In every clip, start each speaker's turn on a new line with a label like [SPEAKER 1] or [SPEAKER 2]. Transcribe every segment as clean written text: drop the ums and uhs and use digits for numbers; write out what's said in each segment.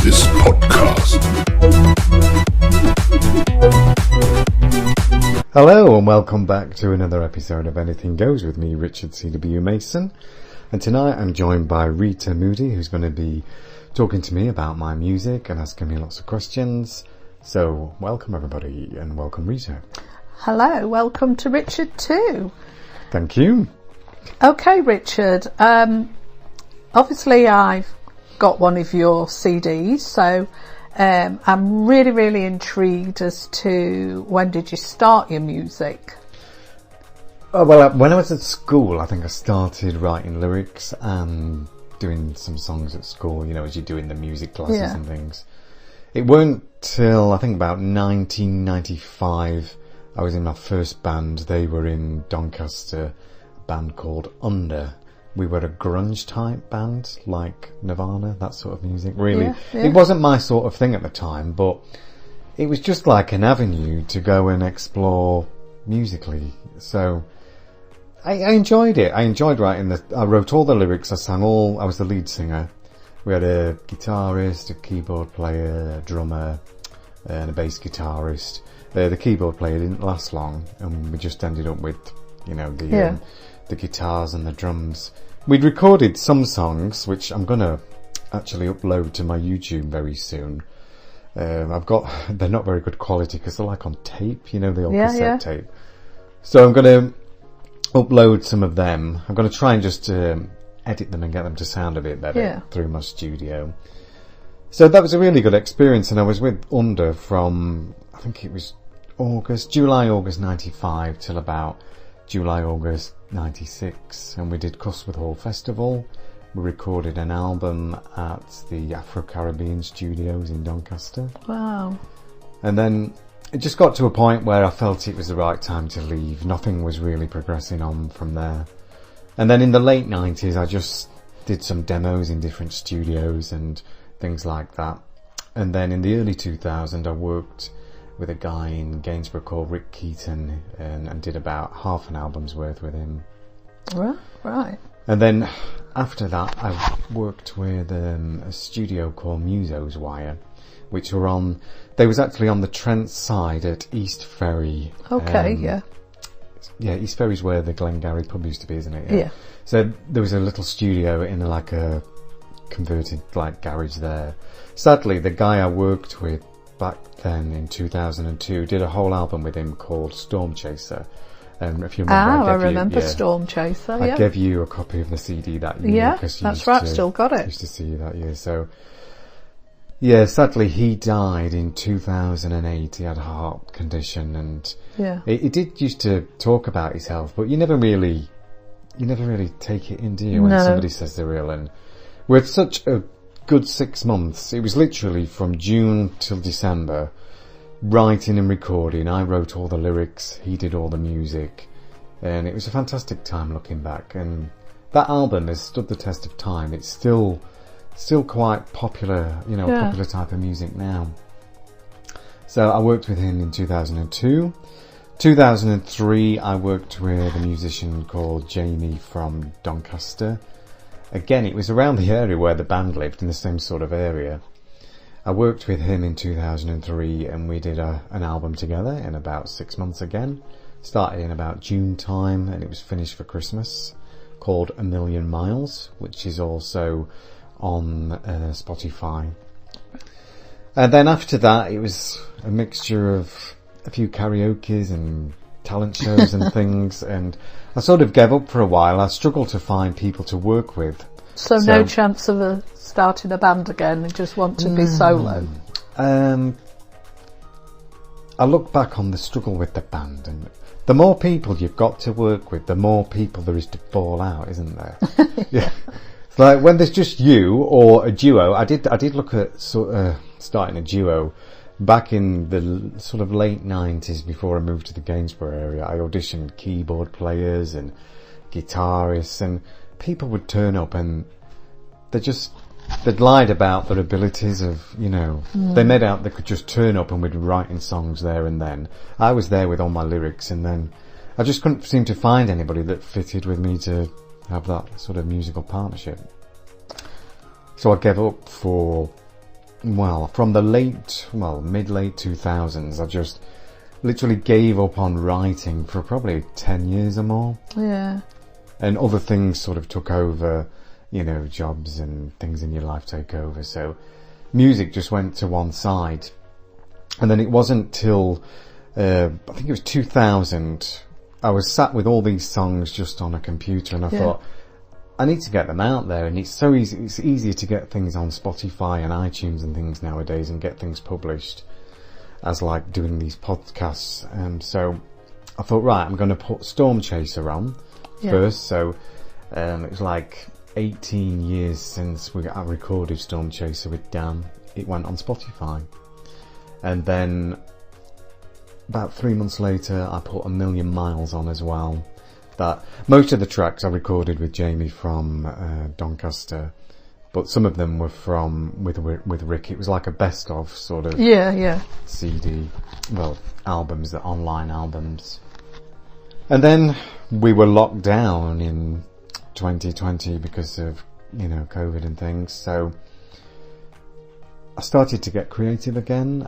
[SPEAKER 1] this podcast.
[SPEAKER 2] Hello and welcome back to another episode of Anything Goes with me, Richard C.W. Mason. And tonight I'm joined by Rita Moody, who's going to be talking to me about my music and asking me lots of questions. So welcome everybody, and welcome Rita.
[SPEAKER 3] Hello, welcome to Richard too.
[SPEAKER 2] Thank you.
[SPEAKER 3] Okay, Richard. Obviously I've got one of your CDs, so I'm really intrigued as to when did you start your music?
[SPEAKER 2] Well, when I was at school, I think I started writing lyrics and doing some songs at school, you know, as you do in the music classes and things. It weren't till, I think, about 1995, I was in my first band. They were in Doncaster, a band called Under. We were a grunge type band, like Nirvana, that sort of music. Really, It wasn't my sort of thing at the time, but it was just like an avenue to go and explore musically. So I enjoyed it. I enjoyed writing I wrote all the lyrics, I was the lead singer. We had a guitarist, a keyboard player, a drummer, and a bass guitarist. The keyboard player didn't last long, and we just ended up with, you know, the guitars and the drums. We'd recorded some songs, which I'm going to actually upload to my YouTube very soon. They're not very good quality because they're like on tape, you know, the old cassette tape. So I'm going to upload some of them. I'm going to try and just edit them and get them to sound a bit better through my studio. So that was a really good experience, and I was with Under from, I think it was July, August 95 till about July, August 96, and we did Custwood Hall Festival. We recorded an album at the Afro-Caribbean Studios in Doncaster.
[SPEAKER 3] Wow.
[SPEAKER 2] And then it just got to a point where I felt it was the right time to leave. Nothing was really progressing on from there. And then in the late 90s, I just did some demos in different studios and things like that. And then in the early 2000s, I worked with a guy in Gainsborough called Rick Keaton and did about half an album's worth with him.
[SPEAKER 3] Right.
[SPEAKER 2] And then after that, I worked with a studio called Muso's Wire, which they was actually on the Trent side at East Ferry.
[SPEAKER 3] Okay,
[SPEAKER 2] Yeah, East Ferry's where the Glengarry pub used to be, isn't it?
[SPEAKER 3] Yeah.
[SPEAKER 2] So there was a little studio in like a converted like garage there. Sadly, the guy I worked with back then in 2002 did a whole album with him called Storm Chaser. If you remember,
[SPEAKER 3] I remember Storm Chaser.
[SPEAKER 2] I gave you a copy of the CD that year.
[SPEAKER 3] Yeah, that's right. Still got it.
[SPEAKER 2] Used to see you that year. So, yeah, sadly he died in 2008. He had a heart condition, and he did used to talk about his health, but you never really take it in, do you? When somebody says they're ill, and we had such a good 6 months. It was literally from June till December, writing and recording. I wrote all the lyrics, he did all the music, and it was a fantastic time looking back. And that album has stood the test of time. It's still quite popular, you know, popular type of music now. So I worked with him in 2002. 2003 I worked with a musician called Jamie from Doncaster. Again, it was around the area where the band lived, in the same sort of area. I worked with him in 2003, and we did an album together in about 6 months again. Started in about June time, and it was finished for Christmas, called A Million Miles, which is also on Spotify. And then after that, it was a mixture of a few karaokes and talent shows and things, and I sort of gave up for a while. I struggled to find people to work with.
[SPEAKER 3] So no chance of starting a band again and just want to be solo?
[SPEAKER 2] I look back on the struggle with the band, and the more people you've got to work with, the more people there is to fall out, isn't there? Yeah. It's like when there's just you or a duo. I did look at starting a duo back in the sort of late 90s before I moved to the Gainsborough area. I auditioned keyboard players and guitarists, and people would turn up and they'd lied about their abilities of, you know, they made out they could just turn up and we'd be writing songs there and then. I was there with all my lyrics, and then I just couldn't seem to find anybody that fitted with me to have that sort of musical partnership. So I gave up for from the mid-late 2000s, I just literally gave up on writing for probably 10 years or more.
[SPEAKER 3] Yeah.
[SPEAKER 2] And other things sort of took over, you know, jobs and things in your life take over. So music just went to one side. And then it wasn't till, I think it was 2000, I was sat with all these songs just on a computer, and I thought, I need to get them out there. And it's so easy, it's easier to get things on Spotify and iTunes and things nowadays and get things published as like doing these podcasts. So I thought, right, I'm going to put Storm Chaser on first. So it was like 18 years since I recorded Storm Chaser with Dan. It went on Spotify. And then about 3 months later, I put A Million Miles on as well. That most of the tracks I recorded with Jamie from Doncaster, but some of them were with Rick. It was like a best of sort of CD, albums, the online albums. And then we were locked down in 2020 because of, you know, COVID and things. So I started to get creative again.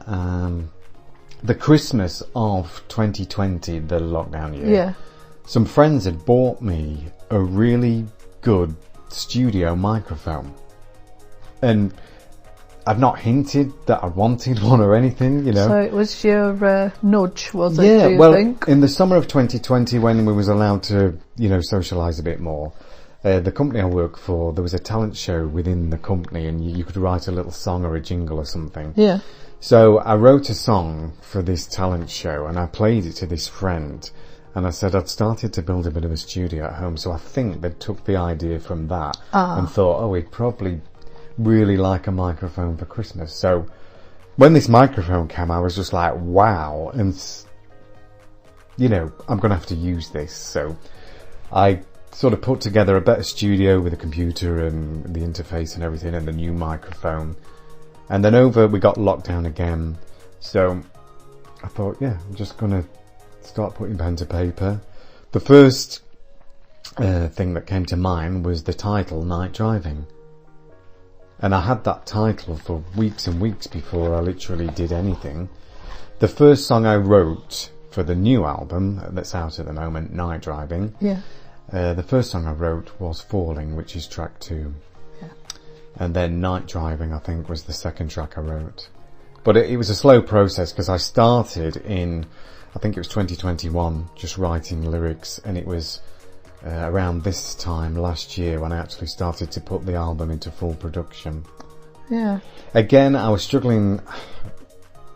[SPEAKER 2] The Christmas of 2020, the lockdown year, some friends had bought me a really good studio microphone. And I've not hinted that I wanted one or anything, you know.
[SPEAKER 3] So it was your nudge, was it,
[SPEAKER 2] yeah,
[SPEAKER 3] do you think?
[SPEAKER 2] In the summer of 2020, when we was allowed to, you know, socialise a bit more, the company I work for, there was a talent show within the company, and you could write a little song or a jingle or something.
[SPEAKER 3] Yeah.
[SPEAKER 2] So I wrote a song for this talent show, and I played it to this friend, and I said I'd started to build a bit of a studio at home, so I think they took the idea from that and thought, we'd probably really like a microphone for Christmas. So when this microphone came, I was just like, wow, and, you know, I'm going to have to use this. So I sort of put together a better studio with a computer and the interface and everything and the new microphone. And then we got locked down again. So I thought, I'm just going to start putting pen to paper. The first thing that came to mind was the title, Night Driving. And I had that title for weeks and weeks before I literally did anything. The first song I wrote for the new album that's out at the moment, Night Driving, the first song I wrote was Falling, which is track 2. Yeah. And then Night Driving, I think, was the second track I wrote. But it was a slow process because I started in, I think it was 2021, just writing lyrics, and it was around this time last year when I actually started to put the album into full production. Yeah. Again, I was struggling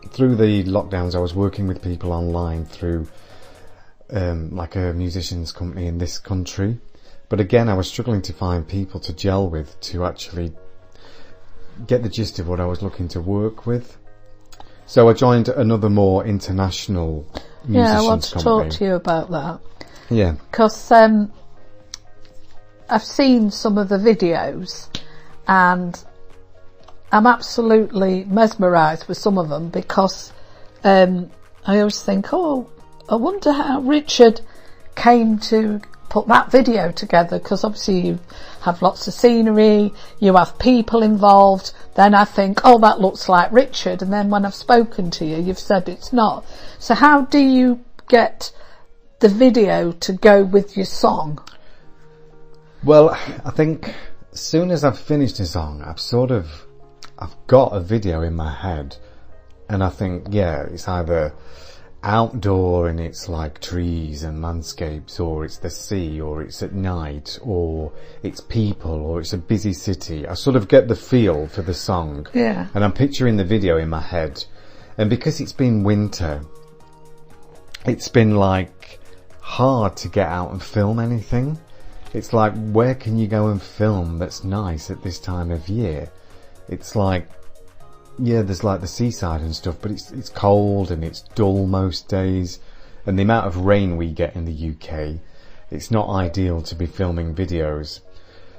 [SPEAKER 2] through the lockdowns. I was working with people online through like a musician's company in this country. But again, I was struggling to find people to gel with to actually get the gist of what I was looking to work with. So I joined another more international musician's company.
[SPEAKER 3] Yeah, I want to talk to you about that.
[SPEAKER 2] Yeah.
[SPEAKER 3] Because I've seen some of the videos and I'm absolutely mesmerised with some of them because I always think, I wonder how Richard came to put that video together, because obviously you have lots of scenery, you have people involved. Then I think, that looks like Richard, and then when I've spoken to you, you've said it's not. So how do you get the video to go with your song?
[SPEAKER 2] Well, I think as soon as I've finished a song, I've got a video in my head, and I think, it's either outdoor and it's like trees and landscapes, or it's the sea, or it's at night, or it's people, or it's a busy city. I sort of get the feel for the song. Yeah. And I'm picturing the video in my head. And because it's been winter, it's been like hard to get out and film anything. It's like, where can you go and film that's nice at this time of year? It's like, there's like the seaside and stuff, but it's cold and it's dull most days, and the amount of rain we get in the UK, it's not ideal to be filming videos.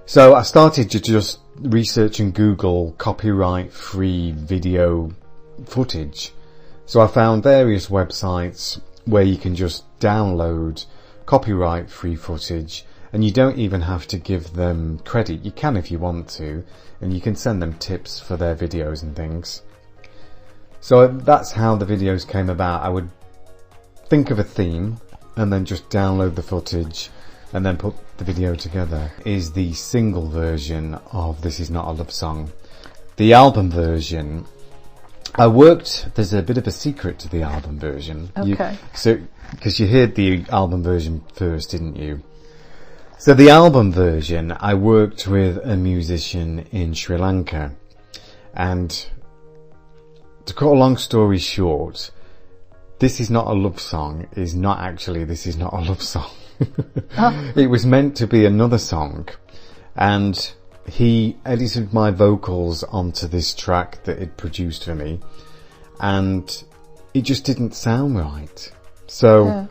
[SPEAKER 2] So I started to just research and Google copyright-free video footage. So I found various websites where you can just download copyright-free footage And you don't even have to give them credit. You can if you want to, and you can send them tips for their videos and things. So that's how the videos came about. I would think of a theme and then just download the footage and then put the video together. Is the single version of This Is Not a Love Song. The album version, there's a bit of a secret to the album version.
[SPEAKER 3] Okay.
[SPEAKER 2] Because you heard the album version first, didn't you? So the album version, I worked with a musician in Sri Lanka. And to cut a long story short, This Is Not a Love Song is not actually This Is Not a Love Song. It was meant to be another song. And he edited my vocals onto this track that he'd produced for me. And it just didn't sound right. So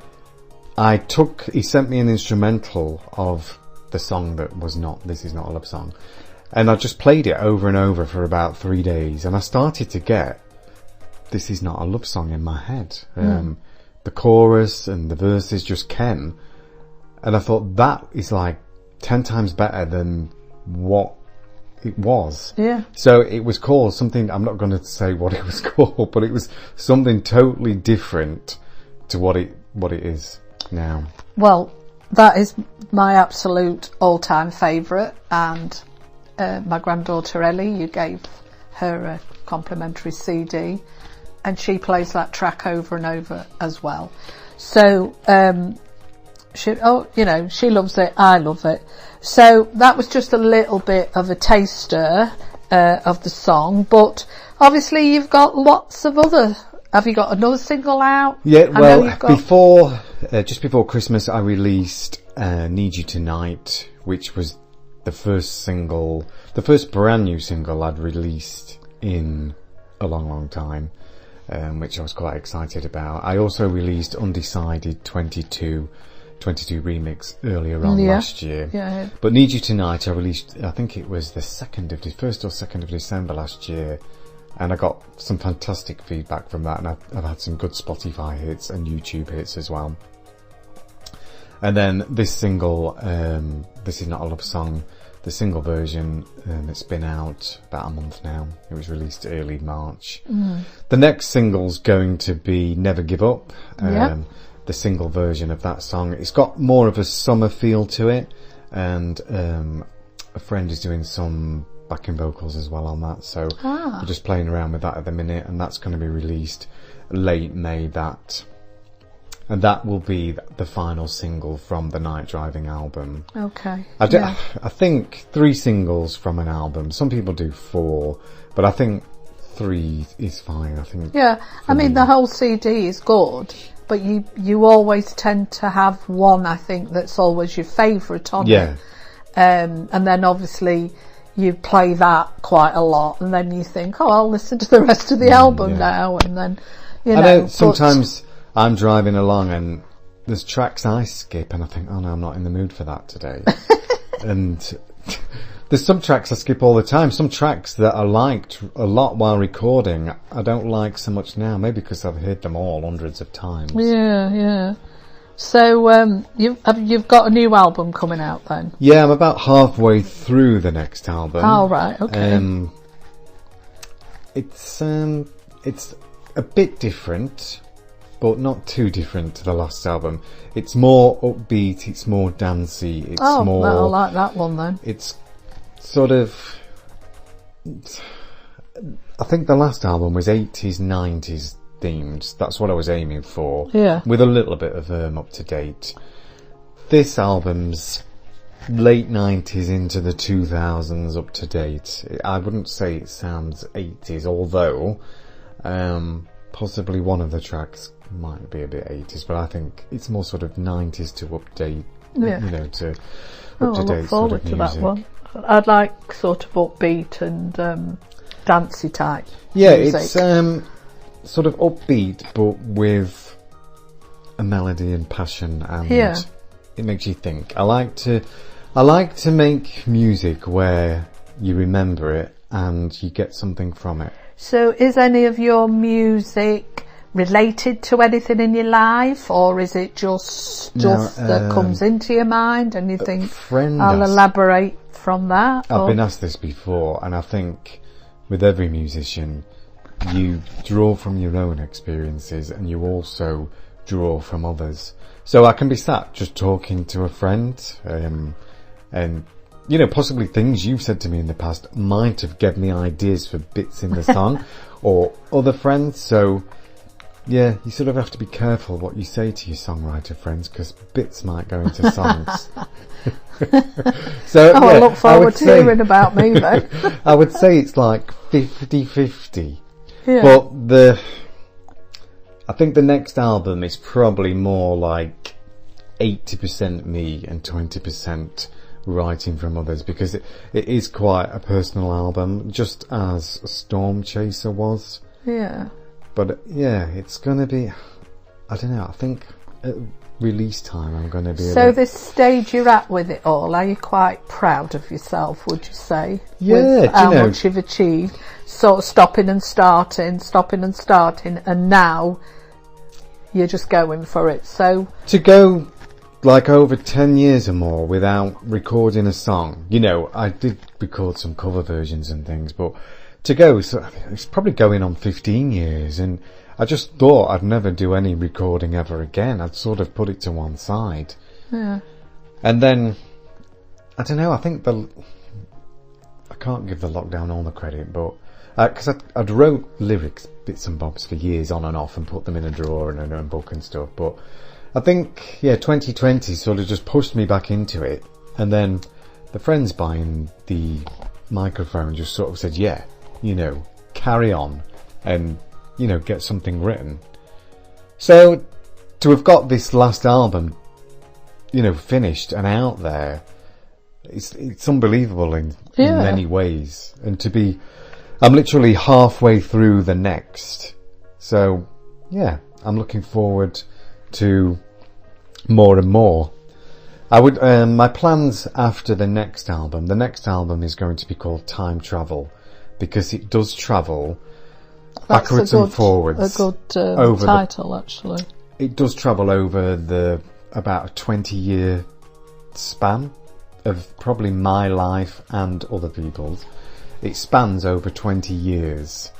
[SPEAKER 2] he sent me an instrumental of the song that was not This Is Not a Love Song. And I just played it over and over for about 3 days. And I started to get This Is Not a Love Song in my head. The chorus and the verses just came. And I thought that is like 10 times better than what it was. Yeah. So it was called something, I'm not going to say what it was called, but it was something totally different to what it is now. Well,
[SPEAKER 3] that is my absolute all-time favourite, and my granddaughter Ellie, you gave her a complimentary CD, and she plays that track over and over as well. So she loves it, I love it. So that was just a little bit of a taster of the song, but obviously you've got lots of other. Have you got another single out?
[SPEAKER 2] Yeah, well, just before Christmas, I released Need You Tonight, which was the first brand new single I'd released in a long, long time, which I was quite excited about. I also released Undecided 22 remix earlier on last year. Yeah. But Need You Tonight I released, I think it was the 1st or 2nd of December last year, and I got some fantastic feedback from that, and I've had some good Spotify hits and YouTube hits as well. And then this single, This Is Not a Love Song, the single version, it's been out about a month now. It was released early March. The next single's going to be Never Give Up. The single version of that song. It's got more of a summer feel to it, and a friend is doing some backing vocals as well on that, so we're just playing around with that at the minute, and that's going to be released late May, and that will be the final single from the Night Driving album. Okay. I think 3 singles from an album. Some people do 4, but I think 3 is fine. I think. Yeah, I mean the whole CD is good. But you always tend to have one, I think, that's always your favourite on it. And then obviously you play that quite a lot, and then you think, I'll listen to the rest of the album now, and then, I know sometimes I'm driving along and there's tracks I skip and I think, oh no, I'm not in the mood for that today. And there's some tracks I skip all the time. Some tracks that I liked a lot while recording, I don't like so much now. Maybe because I've heard them all hundreds of times. Yeah. So you've got a new album coming out then? Yeah, I'm about halfway through the next album. Oh right, okay. It's a bit different, but not too different to the last album. It's more upbeat. It's more dancey. It's more. I like that one then. It's sort of, I think the last album was 80s, 90s themed. That's what I was aiming for. Yeah. With a little bit of up to date. This album's late 90s into the 2000s up to date. I wouldn't say it sounds 80s, although possibly one of the tracks might be a bit 80s, but I think it's more sort of 90s to update, to up to date sort of music. That one. I'd like sort of upbeat and dancey type music. It's sort of upbeat but with a melody and passion, and it makes you think. I like to make music where you remember it and you get something from it. So is any of your music
[SPEAKER 3] related to anything in your life, or is it just stuff that comes into your mind and you think, I'll elaborate from that?
[SPEAKER 2] I've been asked this before, and I think with every musician, you draw from your own experiences and you also draw from others. So I can be sat just talking to a friend, and you know, possibly things you've said to me in the past might have given me ideas for bits in the song, or other friends. So yeah, you sort of have to be careful what you say to your songwriter friends, because bits might go into songs. So yeah,
[SPEAKER 3] I look forward to hearing about me then.
[SPEAKER 2] I would say it's like 50-50.
[SPEAKER 3] Yeah.
[SPEAKER 2] But I think the next album is probably more like 80% me and 20% writing from others, because it is quite a personal album, just as Storm Chaser was.
[SPEAKER 3] Yeah.
[SPEAKER 2] But yeah, it's gonna be, I don't know, I think at release time I'm gonna be...
[SPEAKER 3] So this stage you're at with it all, are you quite proud of yourself, would you say?
[SPEAKER 2] Yeah,
[SPEAKER 3] with how much you've achieved, sort of stopping and starting, and now you're just going for it. So to
[SPEAKER 2] go like over 10 years or more without recording a song, you know, I did record some cover versions and things, but to go, so it's probably going on 15 years, and I just thought I'd never do any recording ever again. I'd sort of put it to one side.
[SPEAKER 3] Yeah.
[SPEAKER 2] And then, I don't know, I think I can't give the lockdown all the credit, but because I'd wrote lyrics, bits and bobs for years on and off, and put them in a drawer and a book and stuff, but I think, yeah, 2020 sort of just pushed me back into it, and then the friends buying the microphone just sort of said, yeah, you know, carry on and, you know, get something written. So to have got this last album, you know, finished and out there, it's unbelievable in many ways. And I'm literally halfway through the next. So yeah, I'm looking forward to more and more. I would, my plans after the next album is going to be called Time Travel, because it does travel backwards and forwards.
[SPEAKER 3] A good title, actually.
[SPEAKER 2] It does travel over about a 20-year span of probably my life and other people's. It spans over 20 years.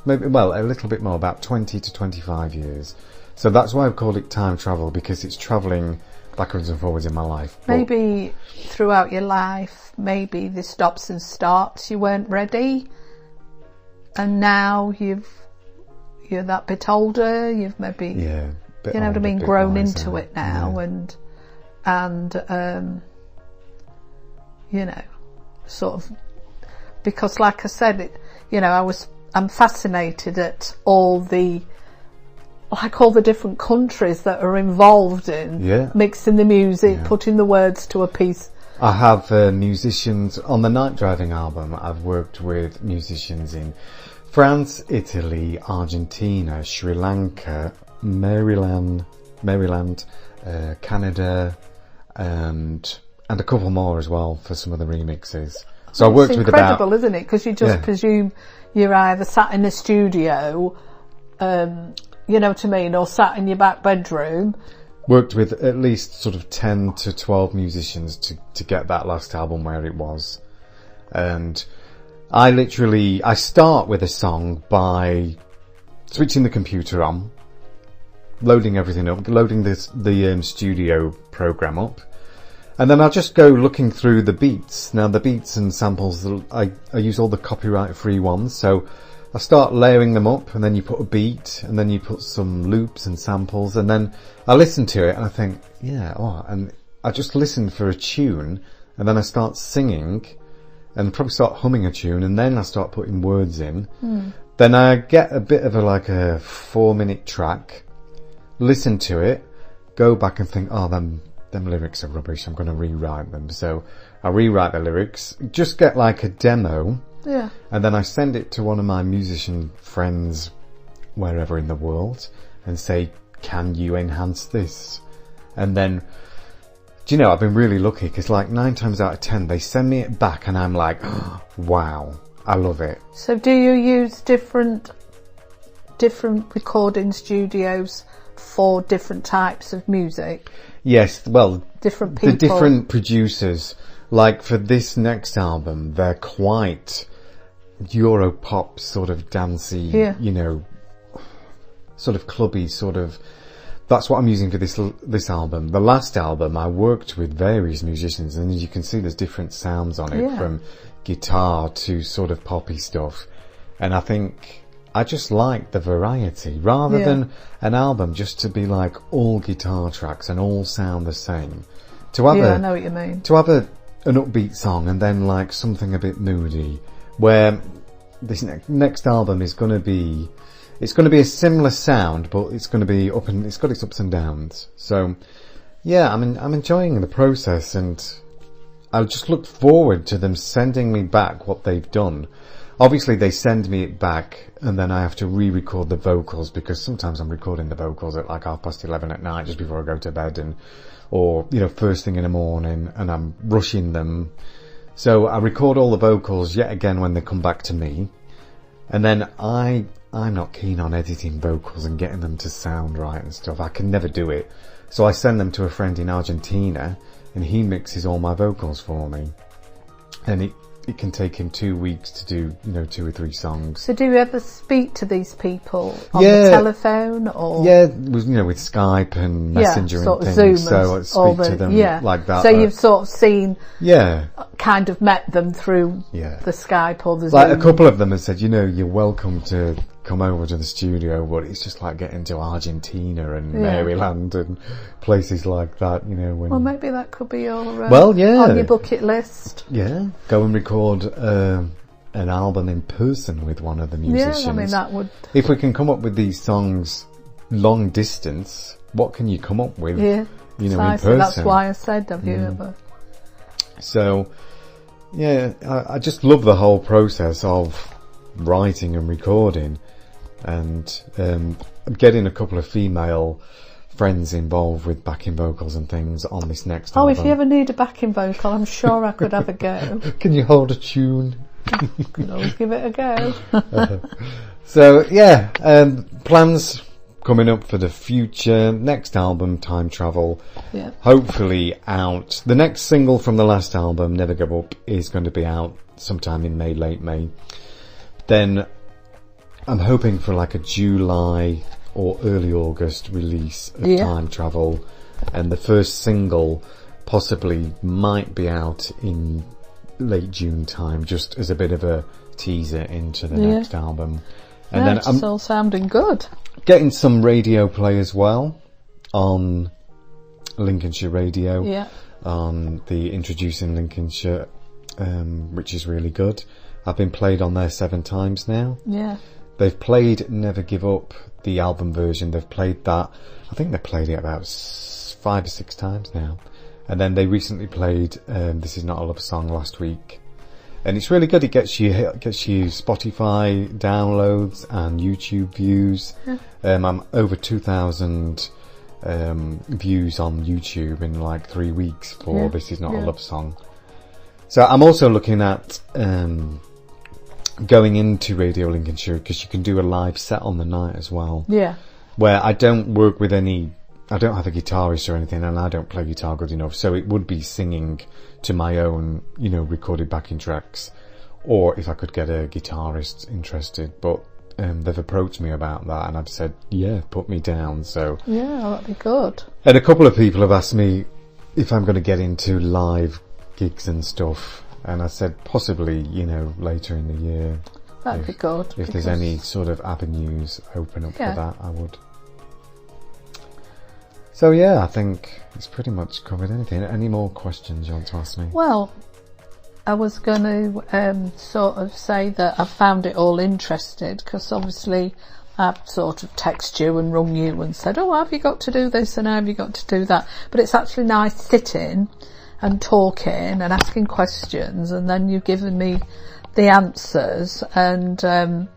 [SPEAKER 2] Maybe, well, a little bit more, about 20 to 25 years. So that's why I've called it Time Travel, because it's travelling backwards and forwards in my life.
[SPEAKER 3] Maybe throughout your life, maybe the stops and starts, you weren't ready, and now you're that bit older, you've maybe, you know what I mean, grown into it now, and you know, sort of, because like I said, you know, I'm fascinated at all the different countries that are involved in mixing the music, putting the words to a piece.
[SPEAKER 2] I have musicians on the Night Driving album. I've worked with musicians in France, Italy, Argentina, Sri Lanka, Maryland, Canada, and a couple more as well for some of the remixes. So I worked with about... It's
[SPEAKER 3] incredible, isn't it? Because you just presume you're either sat in a studio, you know what I mean, or sat in your back bedroom.
[SPEAKER 2] Worked with at least sort of 10 to 12 musicians to get that last album where it was. And I start with a song by switching the computer on, loading everything up, loading the studio program up, and then I'll just go looking through the beats. Now the beats and samples, I use all the copyright free ones, so I start layering them up, and then you put a beat, and then you put some loops and samples, and then I listen to it and I think, and I just listen for a tune, and then I start singing, and probably start humming a tune, and then I start putting words in. Then I get a bit of a 4-minute track, listen to it, go back and think, them lyrics are rubbish, I'm going to rewrite them. So I rewrite the lyrics, just get like a demo, and then I send it to one of my musician friends wherever in the world and say, can you enhance this? And then, do you know, I've been really lucky, because 9 times out of 10 they send me it back and I'm like, oh, wow, I love it.
[SPEAKER 3] So do you use different different recording studios for different types of music?
[SPEAKER 2] Yes, well,
[SPEAKER 3] different people.
[SPEAKER 2] The different producers, like for this next album, they're quite Europop, sort of dancey, you know, sort of clubby, sort of. That's what I'm using for this album. The last album, I worked with various musicians, and as you can see, there's different sounds on it, from guitar to sort of poppy stuff. And I think I just like the variety, rather than an album just to be like all guitar tracks and all sound the same. To have
[SPEAKER 3] I know what you mean.
[SPEAKER 2] To have an upbeat song and then like something a bit moody, where this next album is going to be. It's going to be a similar sound, but it's going to be it's got its ups and downs. So, yeah, I'm enjoying the process, and I just look forward to them sending me back what they've done. Obviously, they send me it back, and then I have to re-record the vocals, because sometimes I'm recording the vocals at like 11:30 at night, just before I go to bed, or you know, first thing in the morning, and I'm rushing them. So I record all the vocals yet again when they come back to me, and then I'm not keen on editing vocals and getting them to sound right and stuff. I can never do it. So I send them to a friend in Argentina, and he mixes all my vocals for me. And it can take him 2 weeks to do, you know, 2 or 3 songs.
[SPEAKER 3] So do you ever speak to these people on the telephone, or?
[SPEAKER 2] Yeah, with Skype and Messenger and
[SPEAKER 3] sort
[SPEAKER 2] things.
[SPEAKER 3] Of Zoom,
[SPEAKER 2] so I speak to them like that.
[SPEAKER 3] So you've sort of seen, kind of met them through the Skype or the Zoom.
[SPEAKER 2] Like a couple of them have said, you know, you're welcome to come over to the studio, but it's just like getting to Argentina and Maryland and places like that, you know.
[SPEAKER 3] Well, maybe that could be your
[SPEAKER 2] on your
[SPEAKER 3] bucket list.
[SPEAKER 2] Yeah, go and record an album in person with one of the musicians.
[SPEAKER 3] Yeah, I mean that would.
[SPEAKER 2] If we can come up with these songs long distance, what can you come up with?
[SPEAKER 3] Yeah,
[SPEAKER 2] you know, in person.
[SPEAKER 3] That's why I said, have you ever?
[SPEAKER 2] So, yeah, I just love the whole process of writing and recording. And I'm getting a couple of female friends involved with backing vocals and things on this next album.
[SPEAKER 3] If you ever need a backing vocal, I'm sure I could have a go.
[SPEAKER 2] Can you hold a tune?
[SPEAKER 3] Could always give it a go.
[SPEAKER 2] So yeah, plans coming up for the future. Next album, Time Travel.
[SPEAKER 3] Yeah. Hopefully
[SPEAKER 2] out. The next single from the last album, Never Give Up, is going to be out sometime in May, late May. Then I'm hoping for like a July or early August release of Time Travel, and the first single possibly might be out in late June time, just as a bit of a teaser into the next album. And then
[SPEAKER 3] it's all sounding good.
[SPEAKER 2] Getting some radio play as well on Lincolnshire Radio.
[SPEAKER 3] Yeah.
[SPEAKER 2] On the Introducing Lincolnshire, which is really good. I've been played on there 7 times now.
[SPEAKER 3] Yeah.
[SPEAKER 2] They've played Never Give Up, the album version. They've played that. I think they've played it about 5 or 6 times now. And then they recently played This Is Not a Love Song last week. And it's really good. It gets you Spotify downloads and YouTube views.
[SPEAKER 3] Yeah.
[SPEAKER 2] I'm over 2,000 views on YouTube in like 3 weeks for This Is Not a Love Song. So I'm also looking at going into Radio Lincolnshire, because you can do a live set on the night as well.
[SPEAKER 3] Yeah.
[SPEAKER 2] Where I don't work with I don't have a guitarist or anything, and I don't play guitar good enough, so it would be singing to my own, you know, recorded backing tracks, or if I could get a guitarist interested. But they've approached me about that, and I've said, yeah, put me down. So
[SPEAKER 3] yeah, that'd be good.
[SPEAKER 2] And a couple of people have asked me if I'm going to get into live gigs and stuff, and I said possibly, you know, later in the year.
[SPEAKER 3] That'd be good.
[SPEAKER 2] If there's any sort of avenues open up for that, I would. So yeah, I think it's pretty much covered anything. Any more questions you want to ask me?
[SPEAKER 3] Well, I was going to sort of say that I found it all interesting, because obviously I've sort of texted you and rung you and said, oh, have you got to do this and have you got to do that? But it's actually nice sitting and talking and asking questions, and then you've given me the answers, and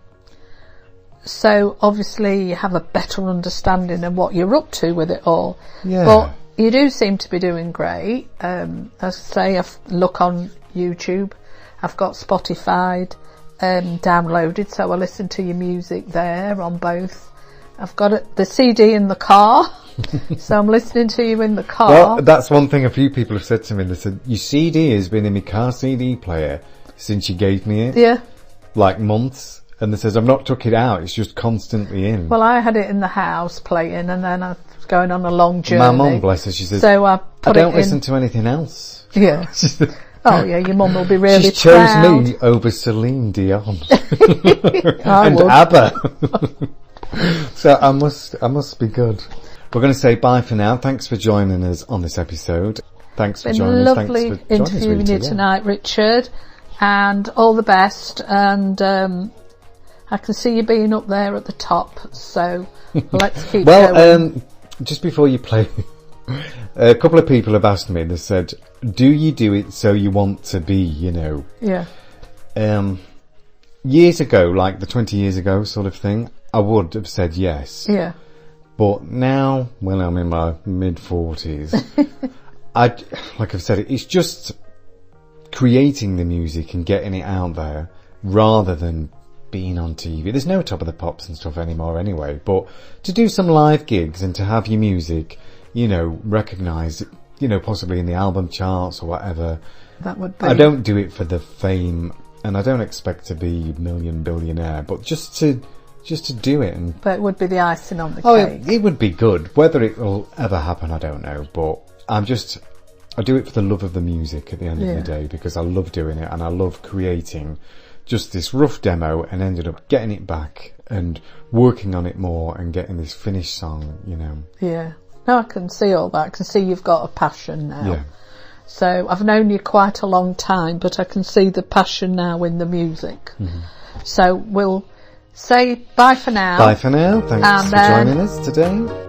[SPEAKER 3] so obviously you have a better understanding of what you're up to with it all.
[SPEAKER 2] Yeah.
[SPEAKER 3] But you do seem to be doing great. As I say, I look on YouTube, I've got Spotify downloaded, so I listen to your music there on both. I've got the CD in the car, so I'm listening to you in the car.
[SPEAKER 2] Well, that's one thing a few people have said to me. They said, your CD has been in my car CD player since you gave me it.
[SPEAKER 3] Yeah.
[SPEAKER 2] Like months. And they says, I've not took it out, it's just constantly in.
[SPEAKER 3] Well, I had it in the house playing, and then I was going on a long journey.
[SPEAKER 2] My mum, bless her, she says,
[SPEAKER 3] so I
[SPEAKER 2] don't listen to anything else.
[SPEAKER 3] Yeah. Oh yeah, your mum will be really
[SPEAKER 2] proud. She chose me over Celine Dion. And
[SPEAKER 3] would.
[SPEAKER 2] ABBA. So I must be good. We're going to say bye for now. Thanks for joining us on this episode. Thanks for joining us.
[SPEAKER 3] Lovely
[SPEAKER 2] Thanks for joining us,
[SPEAKER 3] interviewing
[SPEAKER 2] Rita,
[SPEAKER 3] you tonight, Richard, and all the best. And I can see you being up there at the top, so let's keep going.
[SPEAKER 2] Just before you play, a couple of people have asked me. They said, "Do you do it so you want to be?" You know.
[SPEAKER 3] Yeah.
[SPEAKER 2] Years ago, like the 20 years ago sort of thing, I would have said yes.
[SPEAKER 3] Yeah.
[SPEAKER 2] But now, when I'm in my mid-40s, like I've said, it's just creating the music and getting it out there rather than being on TV. There's no Top of the Pops and stuff anymore anyway, but to do some live gigs and to have your music, you know, recognised, you know, possibly in the album charts or whatever.
[SPEAKER 3] That would be.
[SPEAKER 2] I don't do it for the fame, and I don't expect to be billionaire, but just to do it.
[SPEAKER 3] But it would be the icing on the cake.
[SPEAKER 2] It would be good. Whether it will ever happen, I don't know, but I do it for the love of the music at the end of the day, because I love doing it and I love creating just this rough demo and ended up getting it back and working on it more and getting this finished song, you know. Yeah.
[SPEAKER 3] No, I can see all that. I can see you've got a passion now.
[SPEAKER 2] Yeah.
[SPEAKER 3] So I've known you quite a long time, but I can see the passion now in the music. Mm-hmm. So we'll say bye for now.
[SPEAKER 2] Bye for now. Thanks for joining us today.